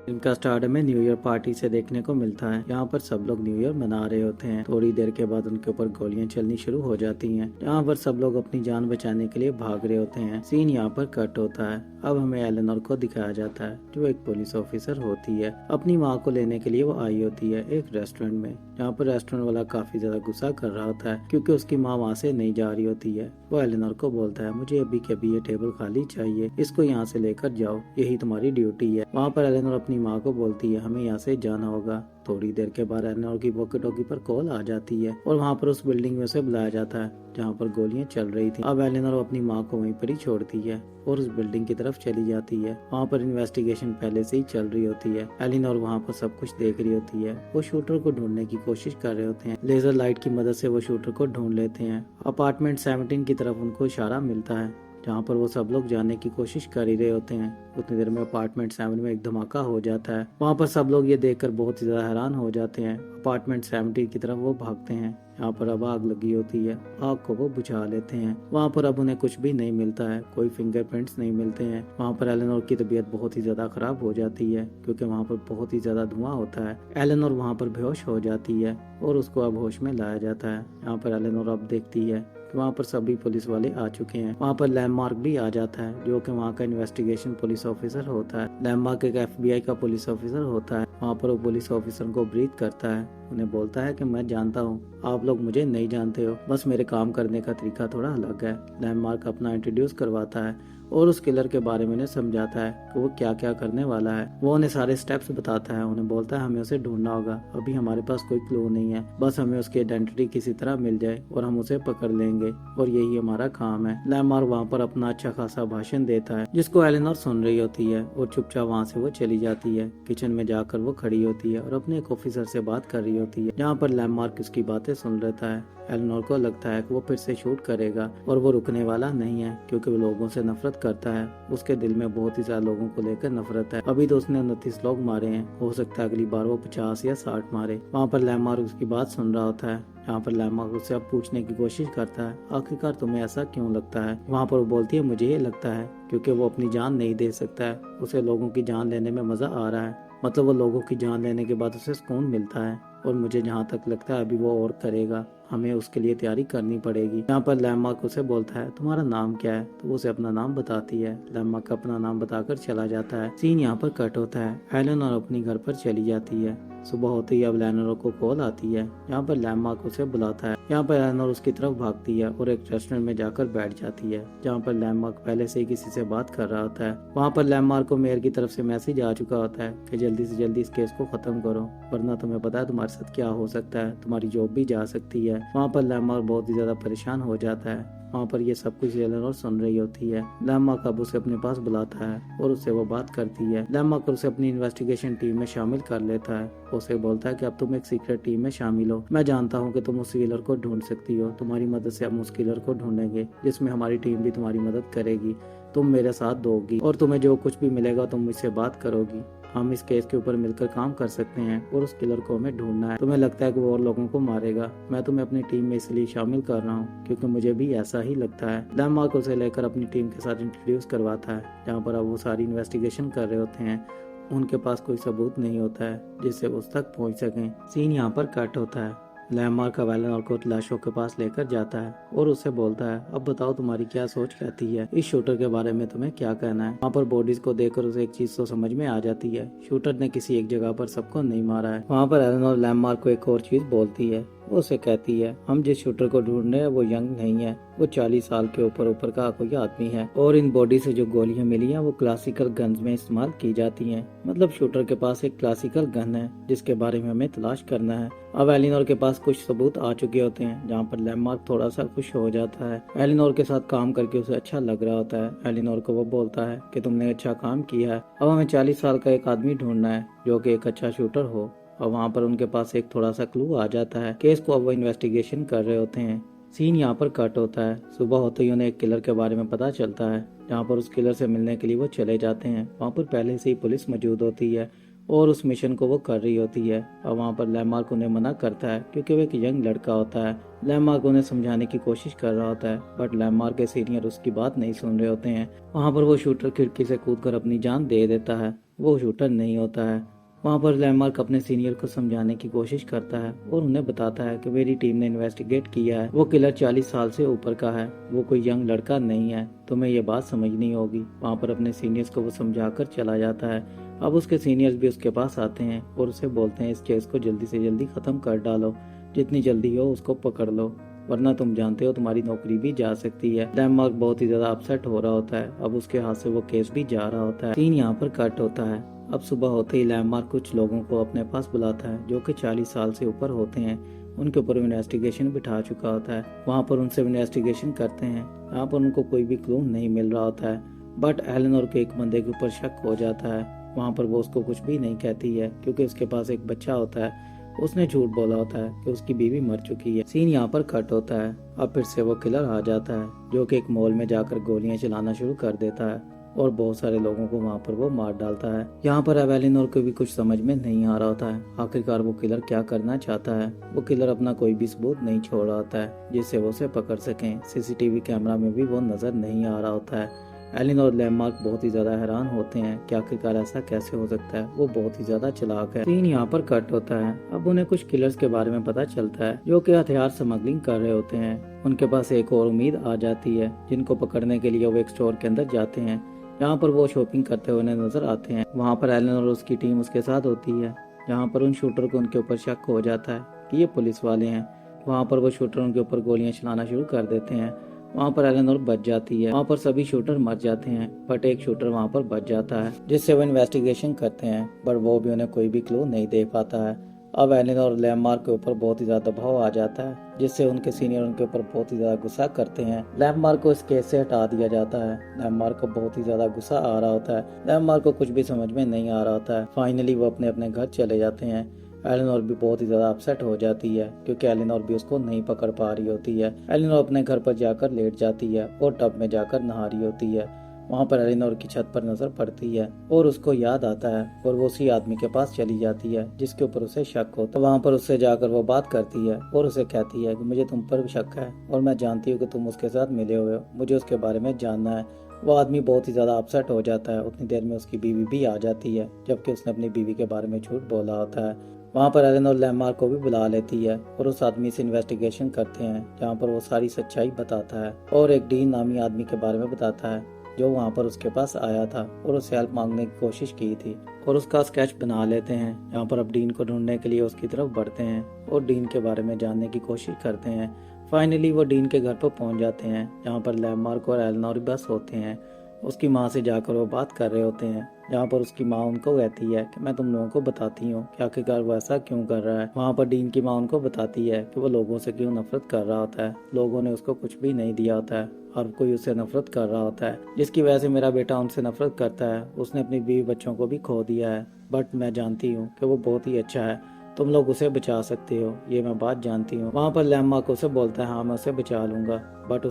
इनका स्टार्ट में new year party से देखने को मिलता है। यहाँ पर सब लोग न्यू ईयर मना रहे होते हैं। थोड़ी देर के बाद उनके ऊपर गोलियां चलनी शुरू हो जाती हैं। यहाँ पर सब लोग अपनी जान बचाने के लिए भाग रहे होते हैं। सीन यहाँ पर कट होता है। अब हमें एलेनोर को दिखाया जाता है जो एक पुलिस ऑफिसर होती है। अपनी माँ को लेने के लिए वो आई होती है एक रेस्टोरेंट में। यहाँ पर रेस्टोरेंट वाला काफी ज्यादा गुस्सा कर रहा होता है क्योंकि उसकी माँ वहाँ से नहीं जा रही होती है। वो एलेनोर को बोलता है मुझे अभी के अभी ये टेबल खाली चाहिए, इसको यहाँ से लेकर जाओ, यही तुम्हारी ड्यूटी है। वहाँ पर एलेनोर अपनी माँ को बोलती है हमें यहाँ से जाना होगा। थोड़ी देर के बाद एलेनोर की वॉकी टॉकी पर कॉल आ जाती है और वहाँ पर उस बिल्डिंग में उसे बुलाया जाता है जहाँ पर गोलियां चल रही थी। अब एलेनोर अपनी माँ को वहीं पर ही छोड़ती है और उस बिल्डिंग की तरफ चली जाती है। वहाँ पर इन्वेस्टिगेशन पहले से ही चल रही होती है। एलेनोर वहाँ पर सब कुछ देख रही होती है। वो शूटर को ढूंढने की कोशिश कर रहे होते हैं। लेजर लाइट की मदद से वो शूटर को ढूंढ लेते हैं। अपार्टमेंट 17 की तरफ उनको इशारा मिलता है जहाँ पर वो सब लोग जाने की कोशिश कर ही रहे होते हैं। उतनी देर में अपार्टमेंट 7 में एक धमाका हो जाता है। वहाँ पर सब लोग ये देखकर बहुत ही ज्यादा हैरान हो जाते हैं। अपार्टमेंट 70 की तरफ वो भागते हैं। यहाँ पर अब आग लगी होती है। आग को वो बुझा लेते हैं। वहाँ पर अब उन्हें कुछ भी नहीं मिलता है, कोई फिंगरप्रिंट्स नहीं मिलते हैं। वहाँ पर एलेनोर की तबीयत बहुत ही ज्यादा खराब हो जाती है क्योंकि वहाँ पर बहुत ही ज्यादा धुआं होता है। एलेनोर वहाँ पर बेहोश हो जाती है और उसको अब होश में लाया जाता है। यहाँ पर एलेनोर अब देखती है कि वहाँ पर सभी पुलिस वाले आ चुके हैं। वहाँ पर लैंडमार्क भी आ जाता है जो कि वहाँ का इन्वेस्टिगेशन पुलिस ऑफिसर होता है। लैंडमार्क एक FBI का पुलिस ऑफिसर होता है। वहाँ पर वो पुलिस ऑफिसर को ब्रीथ करता है, उन्हें बोलता है कि मैं जानता हूँ आप लोग मुझे नहीं जानते हो, बस मेरे काम करने का तरीका थोड़ा अलग है। लैंडमार्क अपना इंट्रोड्यूस करवाता है और उस किलर के बारे में उन्हें समझाता है कि वो क्या क्या करने वाला है। वो उन्हें सारे स्टेप्स बताता है। उन्हें बोलता है हमें उसे ढूंढना होगा, अभी हमारे पास कोई क्लू नहीं है, बस हमें उसकी आइडेंटिटी किसी तरह मिल जाए और हम उसे पकड़ लेंगे और यही हमारा काम है। लैंडमार्क वहाँ पर अपना अच्छा खासा भाषण देता है जिसको एलेनोर सुन रही होती है और चुपचाप वहाँ से वो चली जाती है। किचन में जाकर वो खड़ी होती है और अपने एक ऑफिसर से बात कर रही होती है जहाँ पर लैंडमार्क उसकी बातें सुन लेता है। एलेनोर को लगता है कि वो फिर से शूट करेगा और वो रुकने वाला नहीं है क्योंकि वो लोगों से नफरत करता है। उसके दिल में बहुत ही ज्यादा लोगों को लेकर नफरत है। अभी तो उसने 29 लोग मारे हैं, हो सकता है अगली बार वो 50 या 60 मारे। वहाँ पर लैंडमार्क उसकी बात सुन रहा होता है। यहाँ पर लैंडमार्क उससे अब पूछने की कोशिश करता है आखिरकार तुम्हें ऐसा क्यों लगता है। वहाँ पर वो बोलती है मुझे ये लगता है क्योंकि वो अपनी जान नहीं दे सकता है, उसे लोगों की जान लेने में मजा आ रहा है। मतलब वो लोगों की जान लेने के बाद उसे सुकून मिलता है और मुझे जहाँ तक लगता है अभी वो और करेगा, हमें उसके लिए तैयारी करनी पड़ेगी। यहाँ पर लैंडमार्क उसे बोलता है तुम्हारा नाम क्या है, तो वो उसे अपना नाम बताती है। लैंडमार्क अपना नाम बताकर चला जाता है। सीन यहाँ पर कट होता है। एलेनोर अपनी घर पर चली जाती है। सुबह होते ही अब एलेनोर को कॉल आती है। यहाँ पर लैंडमार्क उसे बुलाता है। यहाँ पर एलेनोर उसकी तरफ भागती है और एक रेस्टोरेंट में जाकर बैठ जाती है जहाँ पर लैंडमार्क पहले से ही किसी से बात कर रहा होता है। वहाँ पर लैंडमार्क को मेयर की तरफ से मैसेज आ चुका होता है कि जल्दी से जल्दी इस केस को खत्म करो वरना तुम्हें पता है तुम्हारे साथ क्या हो सकता है, तुम्हारी जॉब भी जा सकती है। वहाँ पर लैंडमार्क बहुत ही ज्यादा परेशान हो जाता है। वहाँ पर ये सब कुछ एलेनोर सुन रही होती है। लैंडमार्क अब उसे अपने पास बुलाता है और उससे वो बात करती है। लैंडमार्क उसे अपनी इन्वेस्टिगेशन टीम में शामिल कर लेता है। उसे बोलता है कि अब तुम एक सीक्रेट टीम में शामिल हो, मैं जानता हूँ कि तुम उस किलर को ढूंढ सकती हो, तुम्हारी मदद से हम उस किलर को ढूंढेंगे जिसमें हमारी टीम भी तुम्हारी मदद करेगी। तुम मेरे साथ दोगी और तुम्हें जो कुछ भी मिलेगा तुम मुझसे बात करोगी। हम इस केस के ऊपर मिलकर काम कर सकते हैं और उस किलर को हमें ढूंढना है। तुम्हें लगता है कि वो और लोगों को मारेगा, मैं तुम्हें अपनी टीम में इसलिए शामिल कर रहा हूँ क्योंकि मुझे भी ऐसा ही लगता है। लैंडमार्क उसे लेकर अपनी टीम के साथ इंट्रोड्यूस करवाता है जहाँ पर अब वो सारी इन्वेस्टिगेशन कर रहे होते हैं। उनके पास कोई सबूत नहीं होता है जिससे उस तक पहुँच सकें। सीन यहाँ पर कट होता है। लैंडमार्क एलेनोर को लाशों के पास लेकर जाता है और उससे बोलता है अब बताओ तुम्हारी क्या सोच कहती है, इस शूटर के बारे में तुम्हें क्या कहना है। वहाँ पर बॉडीज को देखकर उसे एक चीज तो समझ में आ जाती है, शूटर ने किसी एक जगह पर सबको नहीं मारा है। वहाँ पर एलेनोर लैंडमार्क को एक और चीज बोलती है। वो उसे कहती है हम जिस शूटर को ढूंढ रहे हैं वो यंग नहीं है, वो 40 साल के ऊपर का कोई आदमी है और इन बॉडी से जो गोलियां मिली हैं वो क्लासिकल गन्स में इस्तेमाल की जाती हैं। मतलब शूटर के पास एक क्लासिकल गन है जिसके बारे में हमें तलाश करना है। अब एलेनोर के पास कुछ सबूत आ चुके होते हैं जहाँ पर लैंडमार्क थोड़ा सा खुश हो जाता है। एलेनोर के साथ काम करके उसे अच्छा लग रहा होता है। एलेनोर को वो बोलता है कि तुमने अच्छा काम किया है, अब हमें 40 साल का एक आदमी ढूंढना है जो कि एक अच्छा शूटर हो। और वहाँ पर उनके पास एक थोड़ा सा क्लू आ जाता है। केस को अब वो इन्वेस्टिगेशन कर रहे होते हैं। सीन यहाँ पर कट होता है। सुबह होते ही उन्हें एक किलर के बारे में पता चलता है जहाँ पर उस किलर से मिलने के लिए वो चले जाते हैं। वहाँ पर पहले से ही पुलिस मौजूद होती है और उस मिशन को वो कर रही होती है। और वहाँ पर लैंडमार्क उन्हें मना करता है क्योंकि वो एक यंग लड़का होता है। लैंडमार्क उन्हें समझाने की कोशिश कर रहा होता है बट लैंडमार्क के सीनियर उसकी बात नहीं सुन रहे होते हैं। वहाँ पर वो शूटर खिड़की से कूदकर अपनी जान दे देता है वो शूटर नहीं होता है। वहाँ पर लैंडमार्क अपने सीनियर को समझाने की कोशिश करता है और उन्हें बताता है कि मेरी टीम ने इन्वेस्टिगेट किया है, वो किलर 40 साल से ऊपर का है, वो कोई यंग लड़का नहीं है, तुम्हें ये बात समझनी होगी। वहाँ पर अपने सीनियर्स को वो समझाकर चला जाता है। अब उसके सीनियर्स भी उसके पास आते हैं और उसे बोलते हैं इस केस को जल्दी से जल्दी खत्म कर डालो, जितनी जल्दी हो उसको पकड़ लो, वरना तुम जानते हो तुम्हारी नौकरी भी जा सकती है। लैंडमार्क बहुत ही ज्यादा अपसेट हो रहा होता है। अब उसके हाथ से वो केस भी जा रहा होता है। सीन यहाँ पर कट होता है। अब सुबह होते ही लैंडमार्क कुछ लोगों को अपने पास बुलाता है जो कि 40 साल से ऊपर होते हैं। उनके ऊपर इन्वेस्टिगेशन बिठा चुका होता है। वहाँ पर उनसे इन्वेस्टिगेशन करते हैं। यहाँ पर उनको कोई भी क्लू नहीं मिल रहा होता है, बट एलेनोर के एक बंदे के ऊपर शक हो जाता है। वहाँ पर वो उसको कुछ भी नहीं कहती है क्योंकि उसके पास एक बच्चा होता है। उसने झूठ बोला होता है कि उसकी बीवी मर चुकी है। सीन यहाँ पर कट होता है। अब फिर से वो किलर आ जाता है जो कि एक मॉल में जाकर गोलियां चलाना शुरू कर देता है और बहुत सारे लोगों को वहाँ पर वो मार डालता है। यहाँ पर अब एलेनोर को भी कुछ समझ में नहीं आ रहा होता है आखिरकार वो किलर क्या करना चाहता है। वो किलर अपना कोई भी सबूत नहीं छोड़ रहा होता है जिससे वो उसे पकड़ सकें। सीसीटीवी कैमरा में भी वो नजर नहीं आ रहा होता है। एलिन और लैंडमार्क बहुत ही ज्यादा हैरान होते हैं कि आखिरकार ऐसा कैसे हो सकता है। वो बहुत ही ज्यादा चालाक है। सीन यहाँ पर कट होता है। अब उन्हें कुछ किलर्स के बारे में पता चलता है जो कि हथियार स्मगलिंग कर रहे होते हैं। उनके पास एक और उम्मीद आ जाती है जिनको पकड़ने के लिए वो एक स्टोर के अंदर जाते हैं। यहाँ पर वो शॉपिंग करते हुए नजर आते हैं। वहाँ पर एलिन और उसकी टीम उसके साथ होती है। यहाँ पर उन शूटर को उनके ऊपर शक हो जाता है कि ये पुलिस वाले हैं। वहाँ पर वो शूटर उनके ऊपर गोलियां चलाना शुरू कर देते हैं। वहाँ पर एलेनोर बच जाती है। वहाँ पर सभी शूटर मर जाते हैं बट एक शूटर वहाँ पर बच जाता है जिससे वो इन्वेस्टिगेशन करते हैं, बट वो भी उन्हें कोई भी क्लू नहीं दे पाता है। अब एलेनोर और लैंडमार्क के ऊपर बहुत ही ज्यादा दबाव आ जाता है जिससे उनके सीनियर उनके ऊपर बहुत ही ज्यादा गुस्सा करते हैं। लैंडमार्क को इस केस से हटा दिया जाता है। लैंडमार्क को बहुत ही ज्यादा गुस्सा आ रहा होता है। लैंडमार्क को कुछ भी समझ में नहीं आ रहा होता है। फाइनली वो अपने अपने घर चले जाते हैं। एलिनोर भी बहुत ही ज्यादा अपसेट हो जाती है क्योंकि एलिनोर भी उसको नहीं पकड़ पा रही होती है। एलिनोर अपने घर पर जाकर लेट जाती है और टब में जाकर नहा रही होती है। वहाँ पर एलिनोर की छत पर नजर पड़ती है और उसको याद आता है और वो उसी आदमी के पास चली जाती है जिसके ऊपर उसे शक होता है। वहाँ पर उससे जाकर वो बात करती है और उसे कहती है कि मुझे तुम पर शक है और मैं जानती हूँ कि तुम उसके साथ मिले हुए हो, मुझे उसके बारे में जानना है। वो आदमी बहुत ही ज्यादा अपसेट हो जाता है। उतनी देर में उसकी बीवी भी आ जाती है जबकि उसने अपनी बीवी के बारे में झूठ बोला होता है। वहाँ पर एलेनोर लैंडमार्क को भी बुला लेती है और उस आदमी से इन्वेस्टिगेशन करते हैं जहाँ पर वो सारी सच्चाई बताता है और एक डीन नामी आदमी के बारे में बताता है जो वहाँ पर उसके पास आया था और उससे हेल्प मांगने की कोशिश की थी और उसका स्केच बना लेते हैं। यहाँ पर अब डीन को ढूंढने के लिए उसकी तरफ बढ़ते हैं और डीन के बारे में जानने की कोशिश करते हैं। फाइनली वो डीन के घर पर पहुंच जाते हैं जहाँ पर लैंडमार्क और एलेनोर बस होते हैं। उसकी माँ से जाकर वो बात कर रहे होते हैं जहाँ पर उसकी माँ उनको कहती है कि मैं तुम लोगों को बताती हूँ कि आखिरकार वो ऐसा क्यों कर रहा है। वहाँ पर डीन की माँ उनको बताती है कि वो लोगों से क्यों नफरत कर रहा होता है। लोगों ने उसको कुछ भी नहीं दिया होता है और कोई उससे नफरत कर रहा होता है जिसकी वजह से मेरा बेटा उनसे नफरत करता है। उसने अपनी बीवी बच्चों को भी खो दिया है बट मैं जानती हूँ कि वो बहुत ही अच्छा है, तुम लोग उसे बचा सकते हो, ये मैं बात जानती हूँ। वहाँ पर लैंडमार्क उसे बोलता है हाँ मैं उसे बचा लूंगा बट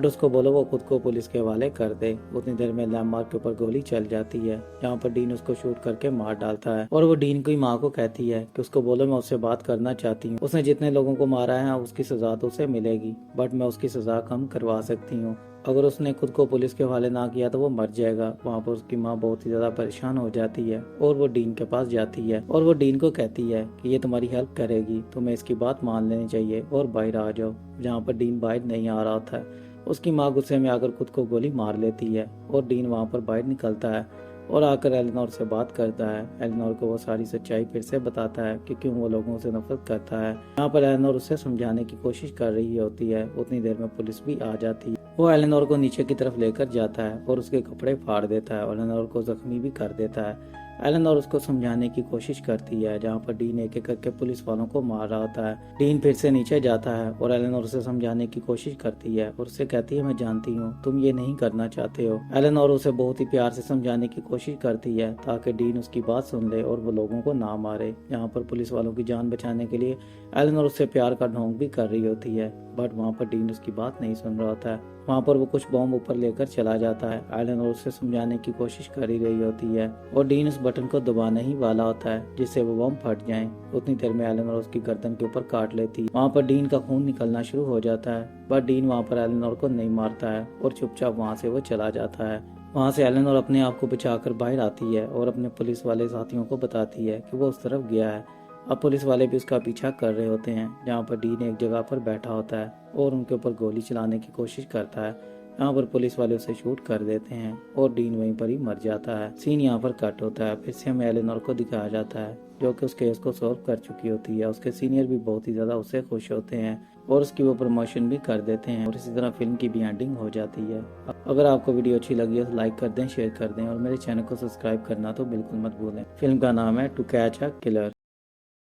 उसको बोलो वो खुद को पुलिस के हवाले कर दे। उतनी देर में लैंडमार्क के ऊपर गोली चल जाती है जहाँ पर डीन उसको शूट करके मार डालता है और वो डीन की माँ को कहती है कि उसको बोलो मैं उससे बात करना चाहती हूँ, उसने जितने लोगों को मारा है उसकी सजा तो उसे मिलेगी बट मैं उसकी सजा कम करवा सकती हूँ। अगर उसने खुद को पुलिस के हवाले ना किया तो वो मर जाएगा। वहाँ पर उसकी माँ बहुत ही ज्यादा परेशान हो जाती है और वो डीन के पास जाती है और वो डीन को कहती है कि ये तुम्हारी हेल्प करेगी, तुम्हें इसकी बात मान लेनी चाहिए और बाहर आ जाओ। जहाँ पर डीन बाहर नहीं आ रहा था उसकी माँ गुस्से में आकर खुद को गोली मार लेती है और डीन वहाँ पर बाहर निकलता है और आकर एलेनोर से बात करता है। एलेनोर को वो सारी सच्चाई फिर से बताता है कि क्यों वो लोगों से नफरत करता है। यहाँ पर एलेनोर उसे समझाने की कोशिश कर रही होती है। उतनी देर में पुलिस भी आ जाती है। वो एलेनोर को नीचे की तरफ लेकर जाता है और उसके कपड़े फाड़ देता है और एलेनोर को जख्मी भी कर देता है। एलेनोर उसको समझाने की कोशिश करती है जहाँ पर डीन एक एक करके पुलिस वालों को मार रहा होता है। डीन फिर से नीचे जाता है और एलेनोर उसे समझाने की कोशिश करती है और उससे कहती है मैं जानती हूँ तुम ये नहीं करना चाहते हो। एलेनोर उसे बहुत ही प्यार से समझाने की कोशिश करती है ताकि डीन उसकी बात सुन ले और वो लोगों को ना मारे। यहाँ पर पुलिस वालों की जान बचाने के लिए एलेनोर उससे प्यार का ढोंग भी कर रही होती है बट वहाँ पर डीन उसकी बात नहीं सुन रहा होता है। वहाँ पर वो कुछ बॉम्ब ऊपर लेकर चला जाता है। एलेनोर उससे समझाने की कोशिश कर ही रही होती है और डीन उस बटन को दबाने ही वाला होता है जिससे वो बॉम्ब फट जाए। उतनी देर में एलेनोर उसकी गर्दन के ऊपर काट लेती है। वहाँ पर डीन का खून निकलना शुरू हो जाता है बट डीन वहाँ पर एलेनोर को नहीं मारता है और चुपचाप वहाँ से वो चला जाता है। वहाँ से एलेनोर अपने आप को बचाकर बाहर आती है और अपने पुलिस वाले साथियों को बताती है कि वो उस तरफ गया है। अब पुलिस वाले भी उसका पीछा कर रहे होते हैं, जहाँ पर डीन एक जगह पर बैठा होता है और उनके ऊपर गोली चलाने की कोशिश करता है। यहाँ पर पुलिस वाले उसे शूट कर देते हैं और डीन वहीं पर ही मर जाता है। सीन यहाँ पर कट होता है। फिर से हमें एलेनोर को दिखाया जाता है जो कि उस केस को सॉल्व कर चुकी होती है। उसके सीनियर भी बहुत ही ज्यादा उससे खुश होते हैं और उसकी वो प्रमोशन भी कर देते हैं और इसी तरह फिल्म की भी एंडिंग हो जाती है। अगर आपको वीडियो अच्छी लगी हो तो लाइक कर दें, शेयर कर दें और मेरे चैनल को सब्सक्राइब करना तो बिल्कुल मत भूलें। फिल्म का नाम है टू कैच अ किलर।